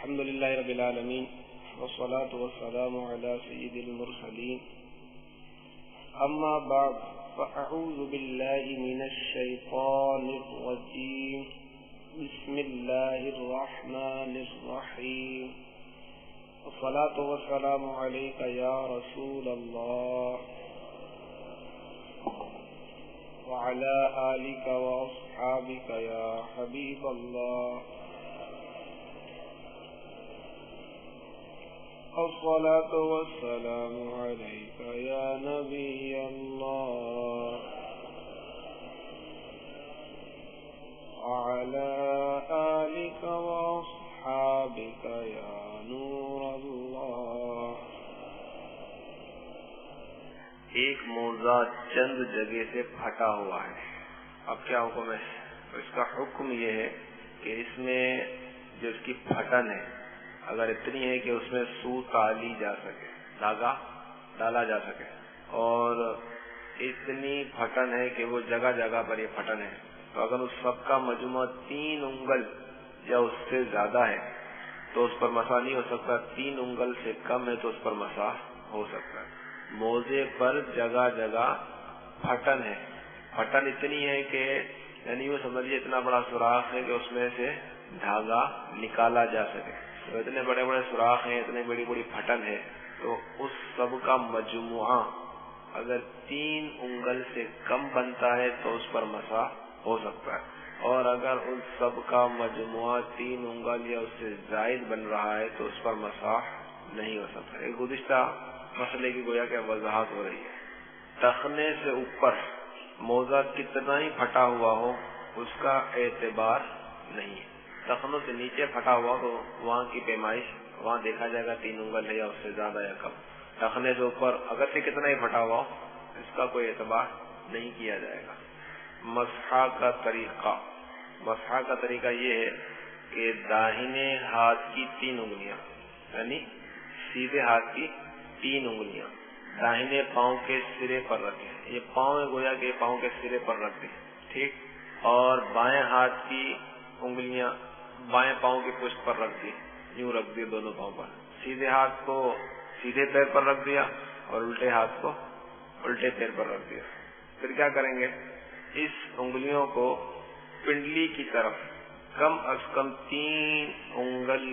الحمد لله رب العالمين والصلاة والسلام على سيد المرسلين أما بعد فأعوذ بالله من الشيطان الرجيم بسم الله الرحمن الرحيم والصلاة والسلام عليك يا رسول الله وعلى آلك وأصحابك يا حبيب الله الصلاة والسلام عليك يا نبي الله وعلى آلك وأصحابك يا نور الله. ایک موضوع چند جگہ سے پھٹا ہوا ہے. اب کیا حکم ہے؟ اس کا حکم یہ ہے کہ اس میں جو اس کی پھٹن ہے اگر اتنی ہے کہ اس میں سو ڈالی جا سکے، دھاگا ڈالا جا سکے، اور اتنی پھٹن ہے کہ وہ جگہ جگہ پر یہ پھٹن ہے، تو اگر اس سب کا مجموعہ 3 انگل یا اس سے زیادہ ہے تو اس پر مسح نہیں ہو سکتا. 3 انگل سے کم ہے تو اس پر مسح ہو سکتا ہے. موزے پر جگہ جگہ پھٹن ہے. پھٹن اتنی ہے کہ یعنی وہ سمجھیے اتنا بڑا سوراخ ہے کہ اس میں سے دھاگا نکالا جا سکے. تو اتنے بڑے بڑے سوراخ ہیں، اتنی بڑی بڑی پھٹن ہے، تو اس سب کا مجموعہ اگر 3 انگل سے کم بنتا ہے تو اس پر مسح ہو سکتا ہے، اور اگر ان سب کا مجموعہ 3 انگل یا اس سے زائد بن رہا ہے تو اس پر مسح نہیں ہو سکتا. ایک گزشتہ مسئلے کی گویا کہ وضاحت ہو رہی ہے. ٹخنے سے اوپر موزہ کتنا ہی پھٹا ہوا ہو اس کا اعتبار نہیں ہے. ٹخنوں سے نیچے پھٹا ہوا تو وہاں کی پیمائش وہاں دیکھا جائے گا 3 انگل ہے یا اس سے زیادہ یا کم. ٹخنے سے اوپر اگر سے کتنا ہی پھٹا ہوا ہو اس کا کوئی اعتبار نہیں کیا جائے گا. مسح کا طریقہ یہ ہے کہ داہنے ہاتھ کی 3 انگلیاں یعنی سیدھے ہاتھ کی 3 انگلیاں داہنے پاؤں کے سرے پر رکھیں. یہ پاؤں گویا کہ پاؤں کے سرے پر رکھ دیں، ٹھیک، اور بائیں ہاتھ کی انگلیاں بائیں پاؤں کی پشت پر رکھ دی، یوں رکھ دی دونوں پاؤں پر. سیدھے ہاتھ کو سیدھے پیر پر رکھ دیا اور الٹے ہاتھ کو الٹے پیر پر رکھ دیا. پھر کیا کریں گے؟ اس انگلیوں کو پنڈلی کی طرف کم از کم 3 انگل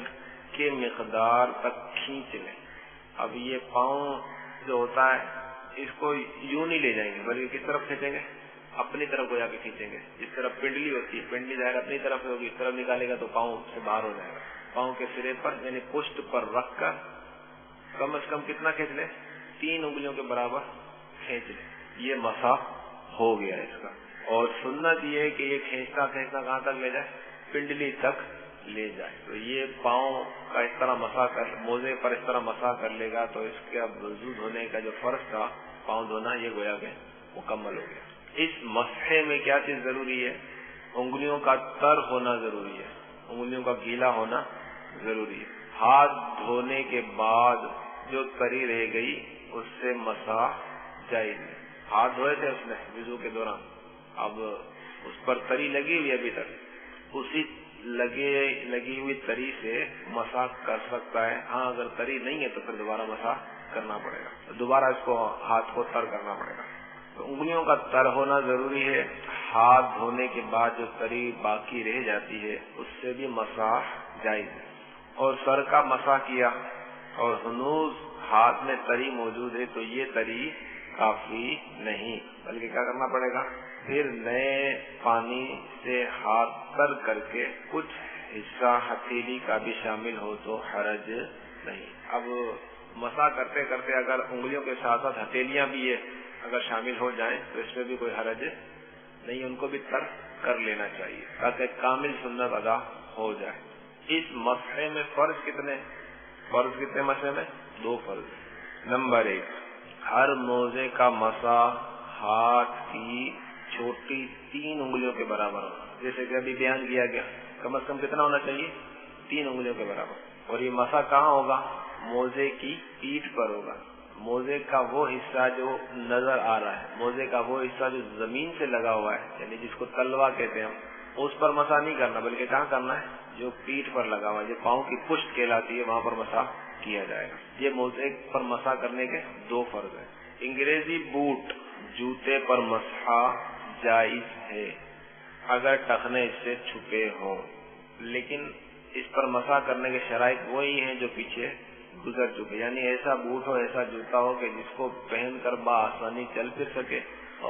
کے مقدار تک کھینچ لیں. اب یہ پاؤں جو ہوتا ہے اس کو یوں نہیں لے جائیں گے بلکہ کس طرف کھینچیں گے؟ اپنی طرف کو جا کے کھینچیں گے. جس طرف پنڈلی ہوتی ہے، پنڈلی ظاہر اپنی طرف ہوگی، اس طرف نکالے گا تو پاؤں سے باہر ہو جائے گا. پاؤں کے سرے پر یعنی پشت پر رکھ کر کم از کم کتنا کھینچ لیں؟ 3 انگلیوں کے برابر کھینچ لیں. یہ مسح ہو گیا اس کا. اور سنت یہ ہے کہ یہ کھینچنا کہاں تک لے جائے؟ پنڈلی تک لے جائے. تو یہ پاؤں کا اس طرح مسح کر موزے پر اس طرح مسح کر لے گا تو اس کا وضو دھونے کا جو فرض تھا پاؤں دھونا یہ گویا کہ مکمل ہو گیا. اس مسح میں کیا چیز ضروری ہے؟ انگلیوں کا تر ہونا ضروری ہے، انگلیوں کا گیلا ہونا ضروری ہے. ہاتھ دھونے کے بعد جو تری رہ گئی اس سے مسح جائز ہے. ہاتھ دھوئے تھے اس نے وضو کے دوران، اب اس پر تری لگی ہوئی ابھی تک، اسی لگی ہوئی تری سے مسح کر سکتا ہے. ہاں اگر تری نہیں ہے تو پھر دوبارہ مسح کرنا پڑے گا، دوبارہ اس کو ہاتھ کو تر کرنا پڑے گا. تو انگلیوں کا تر ہونا ضروری ہے. ہاتھ دھونے کے بعد جو تری باقی رہ جاتی ہے اس سے بھی مسح جائز ہے. اور سر کا مسح کیا اور ہنوز ہاتھ میں تری موجود ہے تو یہ تری کافی نہیں، بلکہ کیا کرنا پڑے گا؟ پھر نئے پانی سے ہاتھ تر کر کے کچھ حصہ ہتھیلی کا بھی شامل ہو تو حرج نہیں. اب مسح کرتے کرتے اگر انگلیوں کے ساتھ ساتھ ہتھیلیاں بھی اگر شامل ہو جائیں تو اس میں بھی کوئی حرج نہیں، ان کو بھی تر کر لینا چاہیے تاکہ کامل سنت ادا ہو جائے. اس مسح میں فرض کتنے مسح میں 2 فرض. نمبر 1، ہر موزے کا مسح ہاتھ کی چھوٹی 3 انگلیوں کے برابر ہونا. جیسے کہ ابھی بیان کیا گیا کم از کم کتنا ہونا چاہیے؟ 3 انگلیوں کے برابر. اور یہ مسح کہاں ہوگا؟ موزے کی پیٹھ پر ہوگا. موزے کا وہ حصہ جو نظر آ رہا ہے، موزے کا وہ حصہ جو زمین سے لگا ہوا ہے، یعنی جس کو تلوا کہتے ہیں ہم، اس پر مسح نہیں کرنا، بلکہ کہاں کرنا ہے؟ جو پیٹھ پر لگا ہوا، جو پاؤں کی پشت کہلاتی ہے، وہاں پر مسح کیا جائے گا۔ یہ موزے پر مسح کرنے کے دو فرض ہیں۔ انگریزی بوٹ، جوتے پر مسح جائز ہے اگر ٹخنے اس سے چھپے ہوں، لیکن اس پر مسح کرنے کے شرائط وہی ہیں جو پیچھے گزر چکے، یعنی ایسا بوٹ ہو، ایسا جوتا ہو کہ جس کو پہن کر بآسانی چل پھر سکے،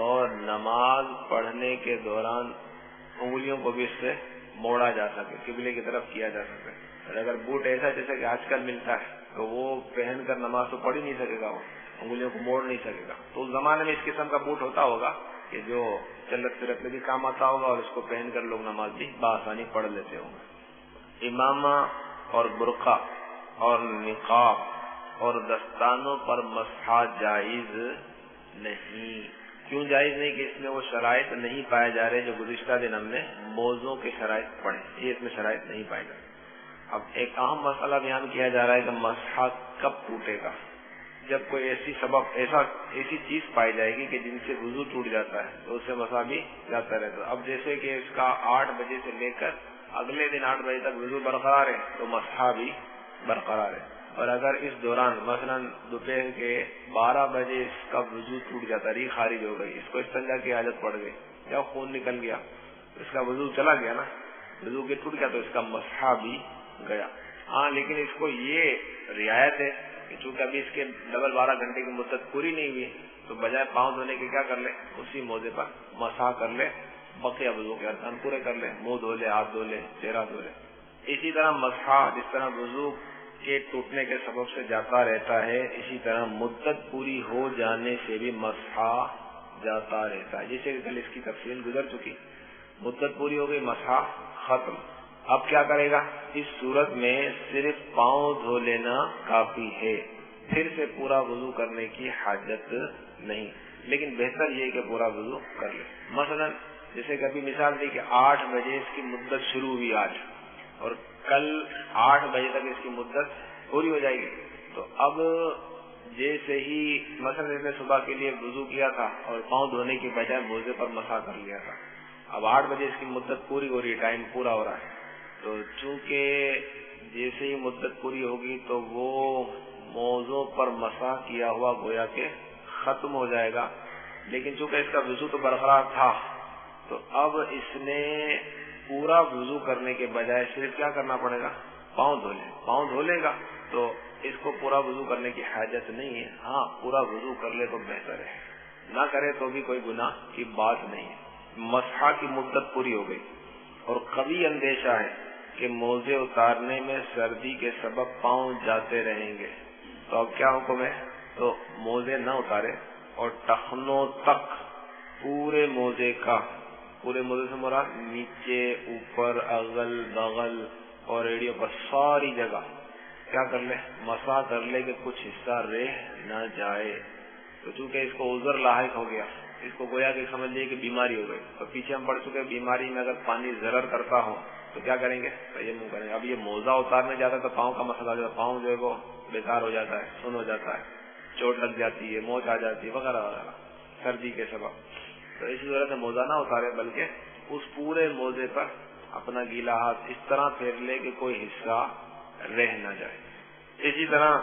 اور نماز پڑھنے کے دوران انگلیوں کو بھی اس سے موڑا جا سکے، قبلے کی طرف کیا جا سکے۔ اور اگر بوٹ ایسا جیسے کہ آج کل ملتا ہے تو وہ پہن کر نماز تو پڑھ ہی نہیں سکے گا، وہ انگلیوں کو موڑ نہیں سکے گا۔ تو اس زمانے میں اس قسم کا بوٹ ہوتا ہوگا کہ جو چلت پھرت میں بھی کام آتا ہوگا، اور اس کو پہن کر لوگ نماز بھی بآسانی پڑھ لیتے ہوں گے۔ امامہ اور برقع اور نقاب اور دستانوں پر مسح جائز نہیں۔ کیوں جائز نہیں؟ کہ اس میں وہ شرائط نہیں پائے جا رہے جو گزشتہ دن ہم نے موضوع کے شرائط پڑھے، یہ اس میں شرائط نہیں پائے جا رہے۔ اب ایک اہم مسئلہ بیان کیا جا رہا ہے کہ مسح کب ٹوٹے گا؟ جب کوئی ایسی چیز پائی جائے گی کہ جن سے وضو ٹوٹ جاتا ہے تو اس سے مسح بھی جاتا رہتا ہے۔ اب جیسے کہ اس کا 8 بجے سے لے کر اگلے دن 8 بجے تک وضو برقرار ہے تو مسح بھی برقرار ہے، اور اگر اس دوران مثلا دوپہر کے 12 بجے اس کا وضو ٹوٹ جاتا، ریح خارج ہو گئی، اس کو استنجا کی حاجت پڑ گئی یا خون نکل گیا، اس کا وضو چلا گیا نا، وضو کے ٹوٹ گیا تو اس کا مسح بھی گیا۔ ہاں لیکن اس کو یہ رعایت ہے کہ چونکہ ابھی اس کے ڈبل 12 گھنٹے کی مدت پوری نہیں ہوئی تو بجائے پاؤں دھونے کے کیا کر لے؟ اسی موزے پر مسح کر لے، بقیہ وضو کے ارکان پورے کر لے، منہ دھو لے، ہاتھ دھو لے، چہرہ دھو لے۔ اسی طرح مسح جس طرح وضو کے ٹوٹنے کے سبب سے جاتا رہتا ہے، اسی طرح مدت پوری ہو جانے سے بھی مسح جاتا رہتا ہے، جیسے کہ کل اس کی تفصیل گزر چکی۔ مدت پوری ہو گئی، مسح ختم۔ اب کیا کرے گا؟ اس صورت میں صرف پاؤں دھو لینا کافی ہے، پھر سے پورا وضو کرنے کی حاجت نہیں، لیکن بہتر یہ کہ پورا وضو کر لے۔ مثلا جیسے کہ ابھی مثال دی کہ 8 بجے اس کی مدت شروع ہوئی آج، اور کل 8 بجے تک اس کی مدت پوری ہو جائے گی، تو اب جیسے ہی مثلا اس نے صبح کے لیے وضو کیا تھا اور پاؤں دھونے کی بجائے موزے پر مسح کر لیا تھا، اب 8 بجے اس کی مدت پوری ہو رہی ہے، ٹائم پورا ہو رہا ہے، تو چونکہ جیسے ہی مدت پوری ہوگی تو وہ موضوع پر مسح کیا ہوا گویا کہ ختم ہو جائے گا، لیکن چونکہ اس کا وضو تو برقرار تھا تو اب اس نے پورا وضو کرنے کے بجائے صرف کیا کرنا پڑے گا؟ پاؤں دھو لے۔ پاؤں دھو لے گا تو اس کو پورا وضو کرنے کی حاجت نہیں ہے، ہاں پورا وضو کر لے تو بہتر ہے، نہ کرے تو بھی کوئی گناہ کی بات نہیں ہے۔ مسح کی مدت پوری ہو گئی اور قوی اندیشہ ہے کہ موزے اتارنے میں سردی کے سبب پاؤں جاتے رہیں گے، تو اب کیا حکم ہے؟ تو موزے نہ اتارے اور ٹخنوں تک پورے موزے سے مراد نیچے، اوپر، اغل بغل اور ایڑیوں پر ساری جگہ کیا کر لے؟ مسح کر لے کہ کچھ حصہ رہ نہ جائے۔ تو چونکہ اس کو عذر لاحق ہو گیا، اس کو گویا کہ سمجھ لیے کہ بیماری ہو گئی، اور پیچھے ہم پڑھ چکے بیماری میں اگر پانی ضرر کرتا ہو تو کیا کریں گے؟ تیمم کریں گے۔ اب یہ موزہ اتارنے جاتا ہے تو پاؤں کا مسئلہ جو ہے، پاؤں جو ہے وہ بیکار ہو جاتا ہے، سن ہو جاتا ہے، چوٹ لگ جاتی ہے، موچ آ جاتی ہے وغیرہ وغیرہ سردی کے سبب، تو اسی صورت میں موزہ نہ اتارے بلکہ اس پورے موزے پر اپنا گیلا ہاتھ اس طرح پھیر لے کہ کوئی حصہ رہ نہ جائے۔ اسی طرح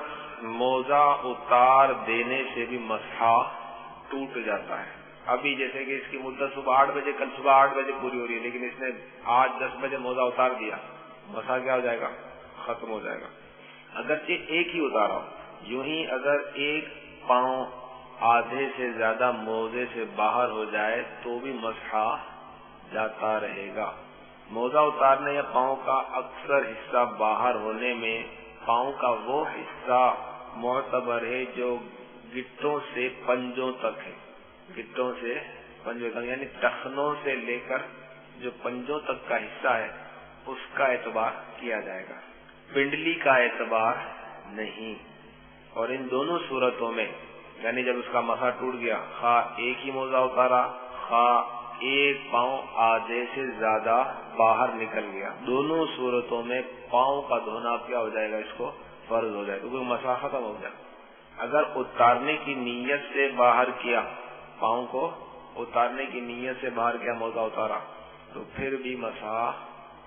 موزہ اتار دینے سے بھی مسح ٹوٹ جاتا ہے۔ ابھی جیسے کہ اس کی مدت صبح 8 بجے، کل صبح 8 بجے پوری ہو رہی ہے، لیکن اس نے آج 10 بجے موزہ اتار دیا، مسح کیا ہو جائے گا؟ ختم ہو جائے گا۔ اگرچہ ایک ہی اتارا ہو، یوں ہی اگر ایک پاؤں آدھے سے زیادہ موزے سے باہر ہو جائے تو بھی مسح جاتا رہے گا۔ موزہ اتارنے یا پاؤں کا اکثر حصہ باہر ہونے میں پاؤں کا وہ حصہ معتبر ہے جو گٹوں سے پنجوں تک ہے، گٹوں سے پنجوں تک یعنی ٹخنوں سے لے کر جو پنجوں تک کا حصہ ہے اس کا اعتبار کیا جائے گا، پنڈلی کا اعتبار نہیں۔ اور ان دونوں صورتوں میں یعنی جب اس کا مسح ٹوٹ گیا، خواہ ایک ہی موزہ اتارا، خواہ ایک پاؤں آدھے سے زیادہ باہر نکل گیا، دونوں صورتوں میں پاؤں کا دھونا کیا ہو جائے گا؟ اس کو فرض ہو جائے گا، کیونکہ مسح ختم ہو گیا۔ اگر اتارنے کی نیت سے باہر کیا، پاؤں کو اتارنے کی نیت سے باہر کیا، موزہ اتارا، تو پھر بھی مسح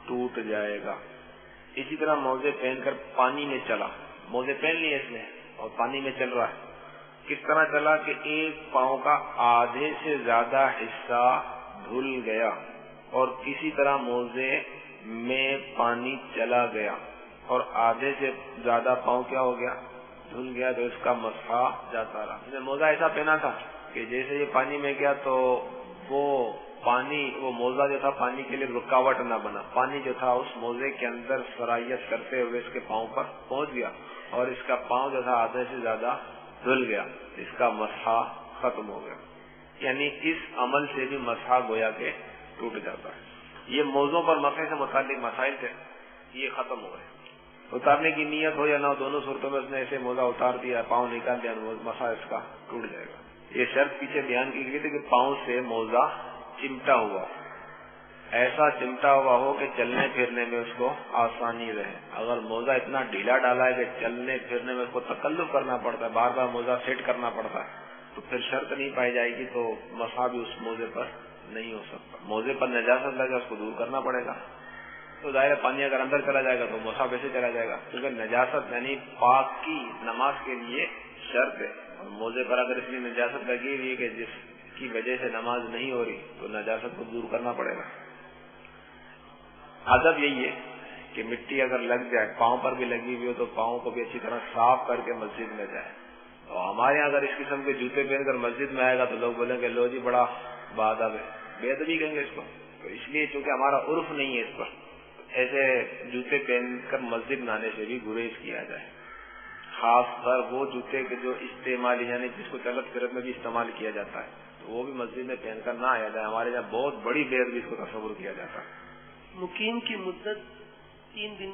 ٹوٹ جائے گا. اسی طرح موزے پہن کر پانی میں چلا, موزے پہن لیے اس نے اور پانی میں چل رہا ہے. کس طرح چلا کہ ایک پاؤں کا آدھے سے زیادہ حصہ دھل گیا اور کسی طرح موزے میں پانی چلا گیا اور آدھے سے زیادہ پاؤں کیا ہو گیا, دھل گیا, تو اس کا مسح جاتا رہا. اس نے موزہ ایسا پہنا تھا کہ جیسے یہ پانی میں گیا تو وہ موزہ جو تھا پانی کے لیے رکاوٹ نہ بنا, پانی جو تھا اس موزے کے اندر سرایت کرتے ہوئے اس کے پاؤں پر پہنچ گیا اور اس کا پاؤں جو تھا آدھے سے زیادہ دھل گیا, اس کا مسح ختم ہو گیا. یعنی اس عمل سے بھی مسح گویا کہ ٹوٹ جاتا ہے. یہ موضوع پر مسح سے متعلق مسائل تھے, یہ ختم ہو گئے. اتارنے کی نیت ہو یا نہ ہو, دونوں صورتوں میں اس نے ایسے موزہ اتار دیا, پاؤں نکال دیا, مسح اس کا ٹوٹ جائے گا. یہ شرط پیچھے بیان کی گئی تھی کہ پاؤں سے موزہ چمٹا ہوا, ایسا چمٹا ہوا ہو کہ چلنے پھرنے میں اس کو آسانی رہے. اگر موزہ اتنا ڈھیلا ڈالا ہے کہ چلنے پھرنے میں اس کو تکلف کرنا پڑتا ہے, بار بار موزہ سیٹ کرنا پڑتا ہے, تو پھر شرط نہیں پائی جائے گی, تو مسح بھی اس موزے پر نہیں ہو سکتا. موزے پر نجاست لگا, اس کو دور کرنا پڑے گا. تو ظاہر پانی اگر اندر چلا جائے گا تو مسح ویسے چلا جائے گا, کیونکہ نجاست یعنی پاک کی نماز کے لیے شرط ہے. اور موزے پر اگر اس لیے نجاست لگی ہوئی ہے کہ جس کی وجہ سے نماز نہیں ہو رہی, تو نجاست کو دور کرنا پڑے گا. ادب یہی ہے کہ مٹی اگر لگ جائے, پاؤں پر بھی لگی ہوئی ہو, تو پاؤں کو بھی اچھی طرح صاف کر کے مسجد میں جائے. اور ہمارے یہاں اگر اس قسم کے جوتے پہن کر مسجد میں آئے گا تو لوگ بولیں گے لو جی بڑا بادب ہے, بے ادبی کہیں گے اس کو. تو اس لیے چونکہ ہمارا عرف نہیں ہے اس پر, ایسے جوتے پہن کر مسجد میں آنے سے بھی گریز کیا جائے. خاص کر وہ جوتے کے جو استعمال یعنی جس کو چلت پھرت میں بھی استعمال کیا جاتا ہے, تو وہ بھی مسجد میں پہن کر نہ آیا جائے. ہمارے یہاں بہت بڑی بے ادبی اس کو تصور کیا جاتا ہے. مقیم کی مدت 3 دن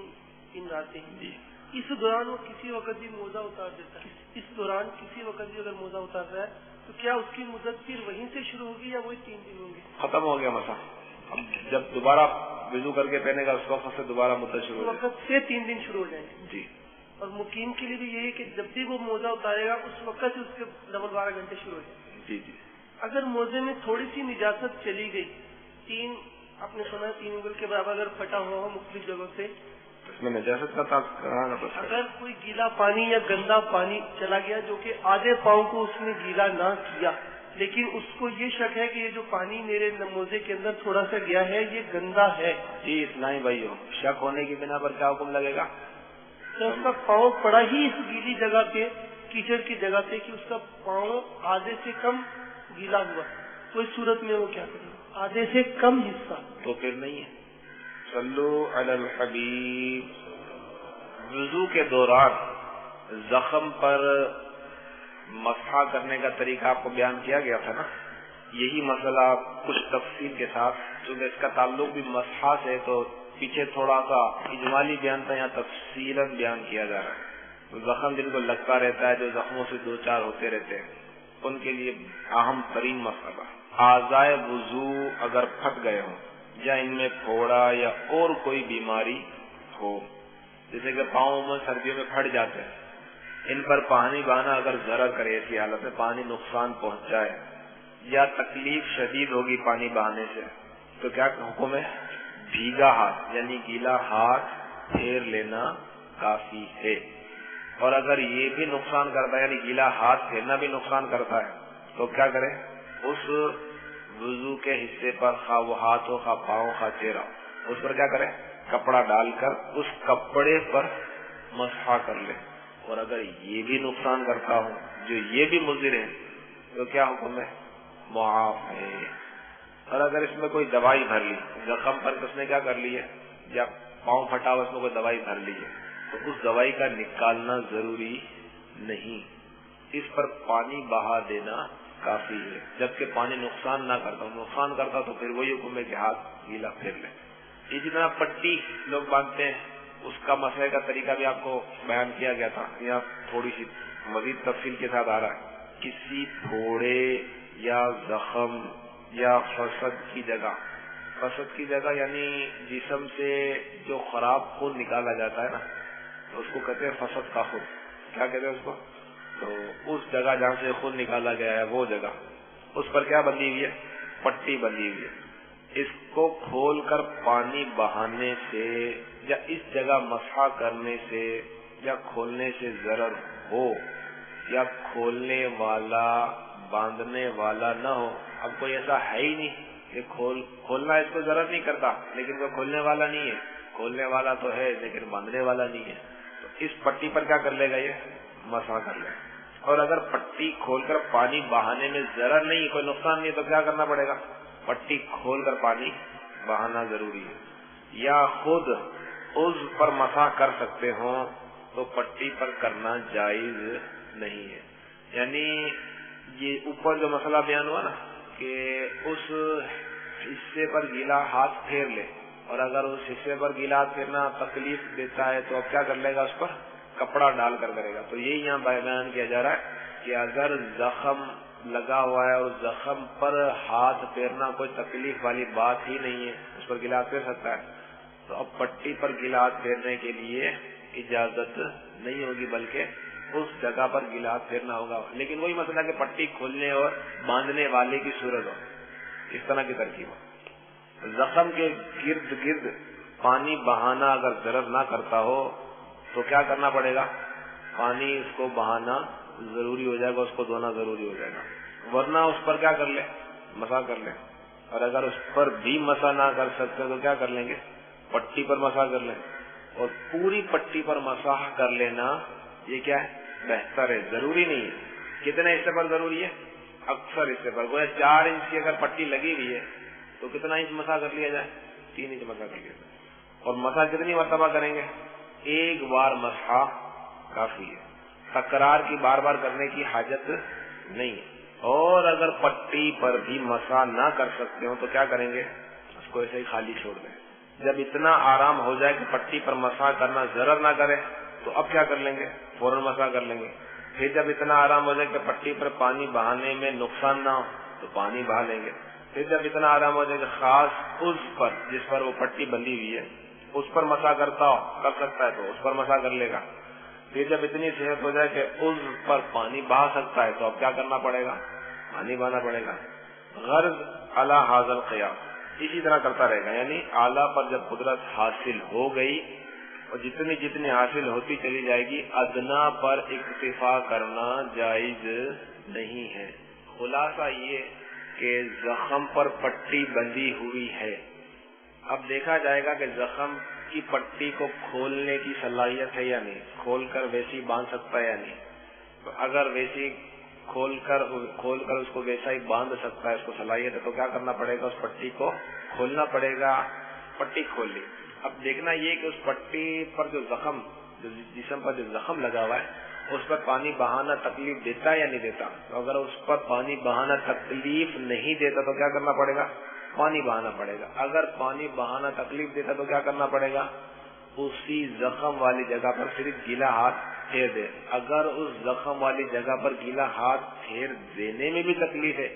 3 راتیں جی. اس دوران وہ کسی وقت بھی موزہ اتار دیتا ہے, اس دوران کسی وقت بھی اگر موزہ اتارتا ہے تو کیا اس کی مدت پھر وہیں سے شروع ہوگی یا وہی 3 دن ہوں گے؟ ختم ہو گیا مسح. جب دوبارہ وضو کر کے پہنے گا اس وقت سے دوبارہ مدت شروع ہو جائے, وقت سے 3 دن شروع ہو جائیں گے. جی. اور مقیم کے لیے بھی یہی ہے کہ جب بھی وہ موزہ اتارے گا اس وقت سے اس کے ڈبل 12 گھنٹے شروع ہو جائیں گے. جی جی. اگر موزے میں تھوڑی سی نجاست چلی گئی, آپ نے سنا 3 انگل کے برابر اگر پھٹا ہوا ہو مختلف جگہوں سے, اس میں نجاست کا اگر کوئی گیلا پانی یا گندا پانی چلا گیا جو کہ آدھے پاؤں کو اس نے گیلا نہ کیا, لیکن اس کو یہ شک ہے کہ یہ جو پانی میرے موزے کے اندر تھوڑا سا گیا ہے یہ گندا ہے, جی اتنا ہی بھائی ہو, شک ہونے کی بنا پر کیا حکم لگے گا؟ تو اس کا پاؤں پڑا ہی اس گیلی جگہ پہ, کیچڑ کی جگہ پہ, کہ اس کا پاؤں آدھے سے کم گیلا ہوا, تو اس صورت میں وہ کیا کرے گا؟ آدھے سے کم حصہ تو پھر نہیں ہے. صلو علی الحبیب. وضو کے دوران زخم پر مسح کرنے کا طریقہ آپ کو بیان کیا گیا تھا نا. یہی مسئلہ کچھ تفصیل کے ساتھ, چونکہ اس کا تعلق بھی مسح سے, تو پیچھے تھوڑا سا اجمالی بیان تھا, یہاں تفصیلاً بیان کیا جا رہا ہے. زخم جن کو لگتا رہتا ہے, جو زخموں سے 2-4 ہوتے رہتے ہیں, ان کے لیے اہم ترین مسئلہ, اعضائے وضو اگر پھٹ گئے ہوں یا ان میں پھوڑا یا اور کوئی بیماری ہو, جیسے کہ پاؤں میں سردیوں میں پھٹ جاتے ہیں, ان پر پانی بہانا اگر ضرر کرے, ایسی حالت میں پانی نقصان پہنچائے یا تکلیف شدید ہوگی پانی بہانے سے, تو کیا حکم ہے؟ بھیگا ہاتھ یعنی گیلا ہاتھ پھیر لینا کافی ہے. اور اگر یہ بھی نقصان کرتا ہے, یعنی گیلا ہاتھ پھیرنا بھی نقصان کرتا ہے, تو کیا کرے؟ اس وضو کے حصے پر, خواہ وہ ہاتھ ہو, خواہ پاؤں, خواہ چہرہ, اس پر کیا کرے؟ کپڑا ڈال کر اس کپڑے پر مسح کر لے. اور اگر یہ بھی نقصان کرتا ہو, جو یہ بھی مضر ہے, تو کیا حکم ہے؟ معاف ہے. اور اگر اس میں کوئی دوائی بھر لی, زخم پر اس نے کیا کر لی ہے, یا پاؤں پھٹا ہوا اس میں کوئی دوائی بھر لی ہے, تو اس دوائی کا نکالنا ضروری نہیں, اس پر پانی بہا دینا کافی ہے, جبکہ پانی نقصان نہ کرتا. نقصان کرتا تو پھر وہی حکم ہے کہ ہاتھ گیلا پھیر لے. اسی طرح پٹی لوگ باندھتے ہیں, اس کا مسئلہ کا طریقہ بھی آپ کو بیان کیا گیا تھا, یہاں تھوڑی سی مزید تفصیل کے ساتھ آ رہا ہے. کسی پھوڑے یا زخم یا فسد کی جگہ یعنی جسم سے جو خراب خون نکالا جاتا ہے نا, تو اس کو کہتے ہیں فسد کا خون. کیا کہتے ہیں اس کو؟ تو اس جگہ جہاں سے خون نکالا گیا ہے وہ جگہ, اس پر کیا بندھی ہوئی ہے؟ پٹی بندھی ہوئی ہے. اس کو کھول کر پانی بہانے سے یا اس جگہ مسح کرنے سے یا کھولنے سے ضرر ہو یا کھولنے والا باندھنے والا نہ ہو. اب کوئی ایسا ہے ہی نہیں کہ کھولنا اس کو ضرر نہیں کرتا لیکن وہ کھولنے والا نہیں ہے, کھولنے والا تو ہے لیکن باندھنے والا نہیں ہے, تو اس پٹی پر کیا کر لے گا, یہ مسح کر لے گا. اور اگر پٹی کھول کر پانی بہانے میں ضرر نہیں, کوئی نقصان نہیں, تو کیا کرنا پڑے گا, پٹی کھول کر پانی بہانا ضروری ہے. یا خود عضو پر مسح کر سکتے ہوں تو پٹی پر کرنا جائز نہیں ہے. یعنی یہ اوپر جو مسئلہ بیان ہوا نا کہ اس حصے پر گیلا ہاتھ پھیر لے, اور اگر اس حصے پر گیلا ہاتھ پھیرنا تکلیف دیتا ہے تو اب کیا کر لے گا, اس پر کپڑا ڈال کر کرے گا. تو یہی یہاں بیان کیا جا رہا ہے کہ اگر زخم لگا ہوا ہے اور زخم پر ہاتھ پھیرنا کوئی تکلیف والی بات ہی نہیں ہے, اس پر گیلا ہاتھ پھیر سکتا ہے, تو اب پٹی پر گیلا ہاتھ پھیرنے کے لیے اجازت نہیں ہوگی بلکہ اس جگہ پر گیلا ہاتھ پھیرنا ہوگا. لیکن وہی مسئلہ کہ پٹی کھولنے اور باندھنے والے کی صورت ہو, اس طرح کی ترکیب ہو. زخم کے گرد گرد پانی بہانا اگر ضرر نہ کرتا ہو تو کیا کرنا پڑے گا, پانی اس کو بہانا ضروری ہو جائے گا, اس کو دھونا ضروری ہو جائے گا. ورنہ اس پر کیا کر لے, مسح کر لے. اور اگر اس پر بھی مسح نہ کر سکتے تو کیا کر لیں گے, پٹی پر مسح کر لیں. اور پوری پٹی پر مسح کر لینا یہ کیا ہے, بہتر ہے, ضروری نہیں ہے. کتنے حصے پر ضروری ہے, اکثر حصے پر. گویا 4 انچ کی اگر پٹی لگی ہوئی ہے تو کتنا انچ مسح کر لیا جائے, 3 انچ مسح کر لیا جائے. اور مسح کتنی مرتبہ کریں گے, ایک بار مسح کافی ہے, تکرار کی بار بار کرنے کی حاجت نہیں ہے. اور اگر پٹی پر بھی مسح نہ کر سکتے ہو تو کیا کریں گے, اس کو ایسے ہی خالی چھوڑ دیں. جب اتنا آرام ہو جائے کہ پٹی پر مسح کرنا ضرر نہ کرے تو اب کیا کر لیں گے, فوراً مسح کر لیں گے. پھر جب اتنا آرام ہو جائے کہ پٹی پر پانی بہانے میں نقصان نہ ہو تو پانی بہا لیں گے. پھر جب اتنا آرام ہو جائے کہ خاص عضو پر جس پر وہ پٹی بندھی ہوئی ہے اس پر مسح کر سکتا ہے تو اس پر مسح کر لے گا. پھر جب اتنی صحت ہو جائے کہ عضو پر پانی بہا سکتا ہے تو اب کیا کرنا پڑے گا, پانی بہانا پڑے گا. غرض علی ھذا القیاس, اسی طرح کرتا رہے گا. یعنی اعلیٰ پر جب قدرت حاصل ہو گئی اور جتنی جتنی حاصل ہوتی چلی جائے گی, ادنا پر اکتفا کرنا جائز نہیں ہے. خلاصہ یہ کہ زخم پر پٹی بندھی ہوئی ہے, اب دیکھا جائے گا کہ زخم کی پٹی کو کھولنے کی صلاحیت ہے یا نہیں, کھول کر ویسی باندھ سکتا ہے یا نہیں. تو اگر ویسی کھول کر اس کو ویسا ہی باندھ سکتا ہے, اس کو صلاحیت ہے, تو کیا کرنا پڑے گا, اس پٹی کو کھولنا پڑے گا. پٹی کھول لی. اب دیکھنا یہ کہ اس پٹی پر جو جسم پر جو زخم لگا ہوا ہے اس پر پانی بہانا تکلیف دیتا ہے یا نہیں دیتا. تو اگر اس پر پانی بہانا تکلیف نہیں دیتا تو کیا کرنا پڑے گا, پانی بہانا پڑے گا. اگر پانی بہانا تکلیف دیتا تو کیا کرنا پڑے گا, اسی زخم والی جگہ پر صرف گیلا ہاتھ پھیر دے. اگر اس زخم والی جگہ پر گیلا ہاتھ پھیر دینے میں بھی تکلیف ہے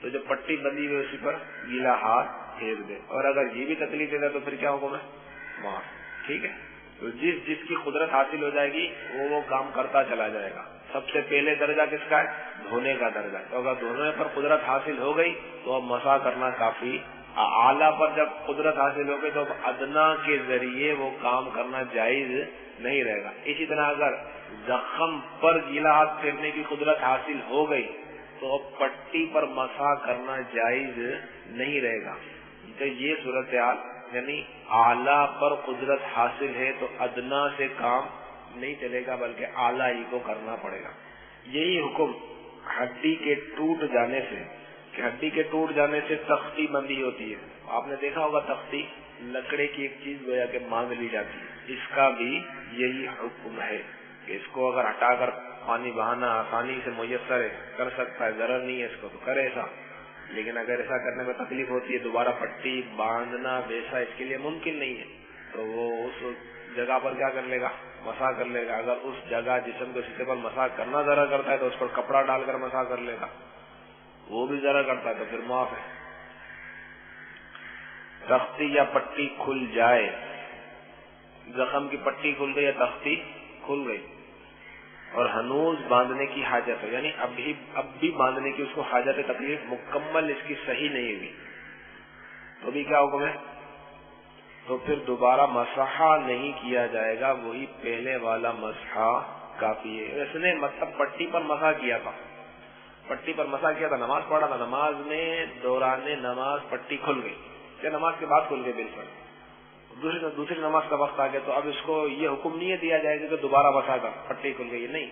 تو جو پٹی بندھی ہوئی اسی پر گیلا ہاتھ پھیر دے. اور اگر یہ بھی تکلیف دیتا تو پھر کیا حکم ہے, معاف. ٹھیک ہے. تو جس کی قدرت حاصل ہو جائے گی وہ کام کرتا چلا جائے گا. سب سے پہلے درجہ کس کا ہے, دھونے کا درجہ. تو اگر دھونے پر قدرت حاصل ہو گئی تو اب مسح کرنا کافی. اعلیٰ پر جب قدرت حاصل ہو گئی تو اب ادنا کے ذریعے وہ کام کرنا جائز نہیں رہے گا. اسی طرح اگر زخم پر گیلا ہاتھ پھیرنے کی قدرت حاصل ہو گئی تو اب پٹی پر مسح کرنا جائز نہیں رہے گا. تو یہ صورتحال, یعنی اعلیٰ پر قدرت حاصل ہے تو ادنا سے کام نہیں چلے گا بلکہ اعلیٰ ہی کو کرنا پڑے گا. یہی حکم ہڈی کے ٹوٹ جانے سے, کہ ہڈی کے ٹوٹ جانے سے تختی بندھی ہوتی ہے. آپ نے دیکھا ہوگا تختی لکڑے کی ایک چیز گویا کہ باندھ لی جاتی ہے. اس کا بھی یہی حکم ہے کہ اس کو اگر ہٹا کر پانی بہانا آسانی سے میسر ہے, کر سکتا ہے, ضرر نہیں ہے اس کو تو کرے ایسا. لیکن اگر ایسا کرنے میں تکلیف ہوتی ہے, دوبارہ پٹی باندھنا ویسا اس کے لیے ممکن نہیں ہے, تو وہ اس جگہ پر کیا کر لے گا, مسح کر لے گا. اگر اس جگہ جسم کے حصے پر مسح کرنا ضرر کرتا ہے تو اس پر کپڑا ڈال کر مسح کر لے گا. وہ بھی ضرر کرتا ہے تو پھر معاف ہے. تختی یا پٹی کھل جائے, زخم کی پٹی کھل گئی یا تختی کھل گئی اور ہنوز باندھنے کی حاجت ہے, یعنی اب بھی باندھنے کی اس کو حاجت ہے, تکلیف مکمل اس کی صحیح نہیں ہوئی, تو بھی کیا حکم ہے؟ تو پھر دوبارہ مسحہ نہیں کیا جائے گا، وہی پہلے والا مسحہ کافی ہے۔ اس نے مطلب پٹی پر مسح کیا تھا، پٹی پر مسح کیا تھا، نماز پڑھا تھا، نماز میں دوران نماز پٹی کھل گئی یا نماز کے بعد کھل گئی بالکل، دوسری نماز کا وقت آ گیا، تو اب اس کو یہ حکم نہیں دیا جائے گا کہ دوبارہ مسح کر، پٹی کھل گئی، نہیں۔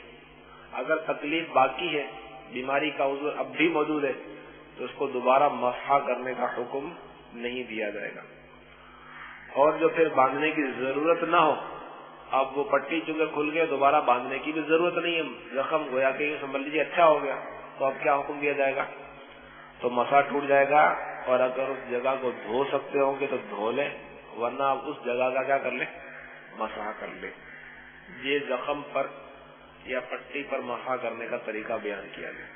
اگر تکلیف باقی ہے، بیماری کا عذر اب بھی موجود ہے، تو اس کو دوبارہ مسح کرنے کا حکم نہیں دیا جائے گا۔ اور جو پھر باندھنے کی ضرورت نہ ہو، اب وہ پٹی چونکہ کھل گئے، دوبارہ باندھنے کی بھی ضرورت نہیں ہے، زخم گویا کہ یہ سمجھ لیجیے اچھا ہو گیا، تو اب کیا حکم دیا جائے گا؟ تو مسح ٹوٹ جائے گا، اور اگر اس جگہ کو دھو سکتے ہوں گے تو دھو لیں، ورنہ آپ اس جگہ کا کیا کر لیں؟ مسح کر لیں۔ یہ زخم پر یا پٹی پر مسح کرنے کا طریقہ بیان کیا گیا۔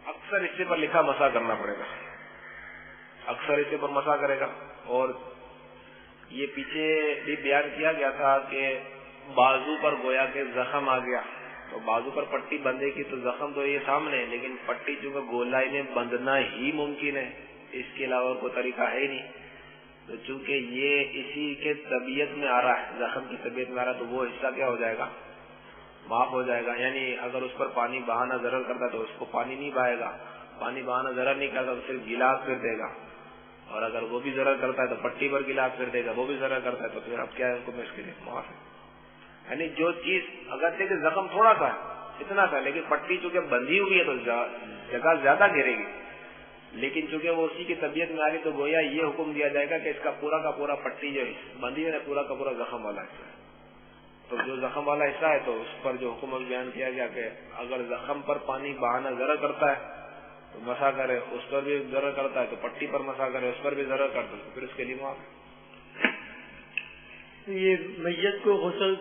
اکثر اس پر لکھا مسح کرنا پڑے گا، اکثر اس پر مسح کرے گا۔ اور یہ پیچھے بھی بیان کیا گیا تھا کہ بازو پر گویا کہ زخم آ گیا، تو بازو پر پٹی بندھے کی تو زخم تو یہ سامنے ہے، لیکن پٹی چونکہ گولائی میں بندھنا ہی ممکن ہے، اس کے علاوہ کوئی طریقہ ہے ہی نہیں، تو چونکہ یہ اسی کے طبیعت میں آ رہا ہے، زخم کی طبیعت میں آ رہا ہے، تو وہ حصہ کیا ہو جائے گا؟ معاف ہو جائے گا۔ یعنی اگر اس پر پانی بہانا ضرر کرتا ہے تو اس کو پانی نہیں بہائے گا، پانی بہانا ضرر نہیں کرتا تو صرف گلاس پھر دے گا، اور اگر وہ بھی ضرر کرتا ہے تو پٹی پر گلاس پھر دے گا، وہ بھی ضرر کرتا ہے تو پھر اب کیا ہے، اس کے لیے معاف ہے۔ یعنی جو چیز اگر کہ زخم تھوڑا سا ہے، اتنا سا، لیکن پٹی چونکہ بندھی ہوئی ہے تو جگہ زیادہ گھیرے گی، لیکن چونکہ وہ اسی کی طبیعت میں آ رہی تو گویا یہ حکم دیا جائے گا کہ اس کا پورا پٹی جو ہے بندھی ہے پورا کا پورا زخم والا حصہ ہے، تو جو زخم والا حصہ ہے تو اس پر جو حکم بیان کیا گیا کہ اگر زخم پر پانی بہانا ضرر کرتا ہے تو مسح کرے، اس پر بھی ضرر کرتا ہے تو پٹی پر مسح کرے، اس پر بھی ضرر کرتا ہے تو پھر اس کے لیے معاف۔ یہ میت کو غسل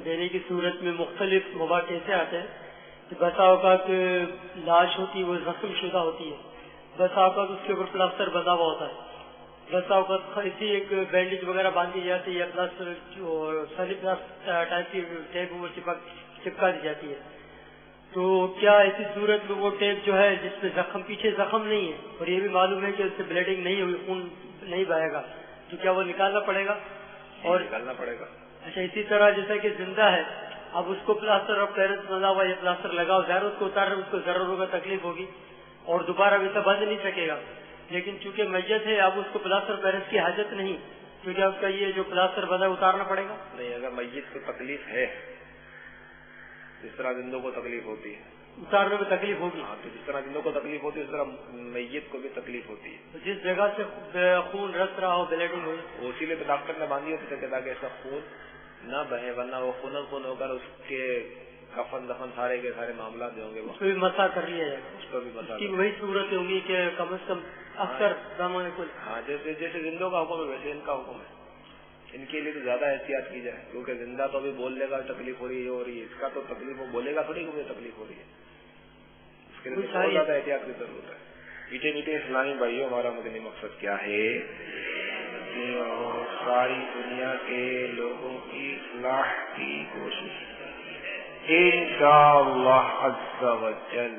دینے کی صورت میں مختلف مواقع کیسے آتے ہیں کہ بسا اوقات لاش ہوتی ہے وہ زخم شدہ ہوتی ہے، بسا اوقات اس کے اوپر پلاسٹر بندھا ہوا ہوتا ہے، بسا اوقات ایسی ایک بینڈیج وغیرہ باندھی جاتی ہے یا پلاسٹر سلی ٹائپ کی ٹیپ وہ چپکا دی جاتی ہے، تو کیا ایسی صورت میں وہ ٹیپ جو ہے جس پہ زخم پیچھے زخم نہیں ہے اور یہ بھی معلوم ہے کہ اس سے بلیڈنگ نہیں ہوئی، خون نہیں بہے گا، تو کیا وہ نکالنا پڑے گا؟ اور نکالنا پڑے گا۔ اچھا، اسی طرح جیسا کہ زندہ ہے، اب اس کو پلاسٹر آف پیرس بنا ہوا یا پلاسٹر لگاؤ، ظاہر اس کو اتارنے میں اس کو ضرور ہوگا، تکلیف ہوگی اور دوبارہ ویسا بند نہیں سکے گا، لیکن چونکہ میت ہے اب اس کو پلاسٹر پیرس کی حاجت نہیں، تو کیا اس کا یہ جو پلاسٹر بنا اتارنا پڑے گا؟ نہیں، اگر میت کو تکلیف ہے جس طرح زندوں کو تکلیف ہوتی ہے اتارنے میں تکلیف ہوگی، ہاں، تو جس طرح زندوں کو تکلیف ہوتی ہے اس طرح میت کو بھی تکلیف ہوتی ہے، جس جگہ سے خون رس رہا ہو، بلیڈنگ ہوئی، اسی لیے تو ڈاکٹر نے باندھی ہوتی ہے تاکہ اس کا خون نہ بہے، ورنہ وہ خون ہو کر اس کے کفن دفن سارے کے سارے معاملات جو ہوں گے اس کو بھی مسح کر لیا جائے، اس کو بھی مسح کی وہی صورت ہوگی کہ کم از کم اکثر داموں کل، ہاں، جیسے زندوں کا حکم ہے ویسے ان کا حکم ہے، ان کے لیے تو زیادہ احتیاط کی جائے، کیونکہ زندہ تو ابھی بول لے گا تکلیف ہو رہی ہے، اس کا تو تکلیف وہ بولے گا تھوڑی کہ مجھے تکلیف ہو رہی ہے، اس کے لیے بہت زیادہ احتیاط کی ضرورت ہے۔ میٹھے اسلامی بھائیوں، ہمارا مدنی مقصد کیا ہے؟ ساری دنیا کے لوگوں کی اصلاح کی کوشش، انشاءاللہ عز و جل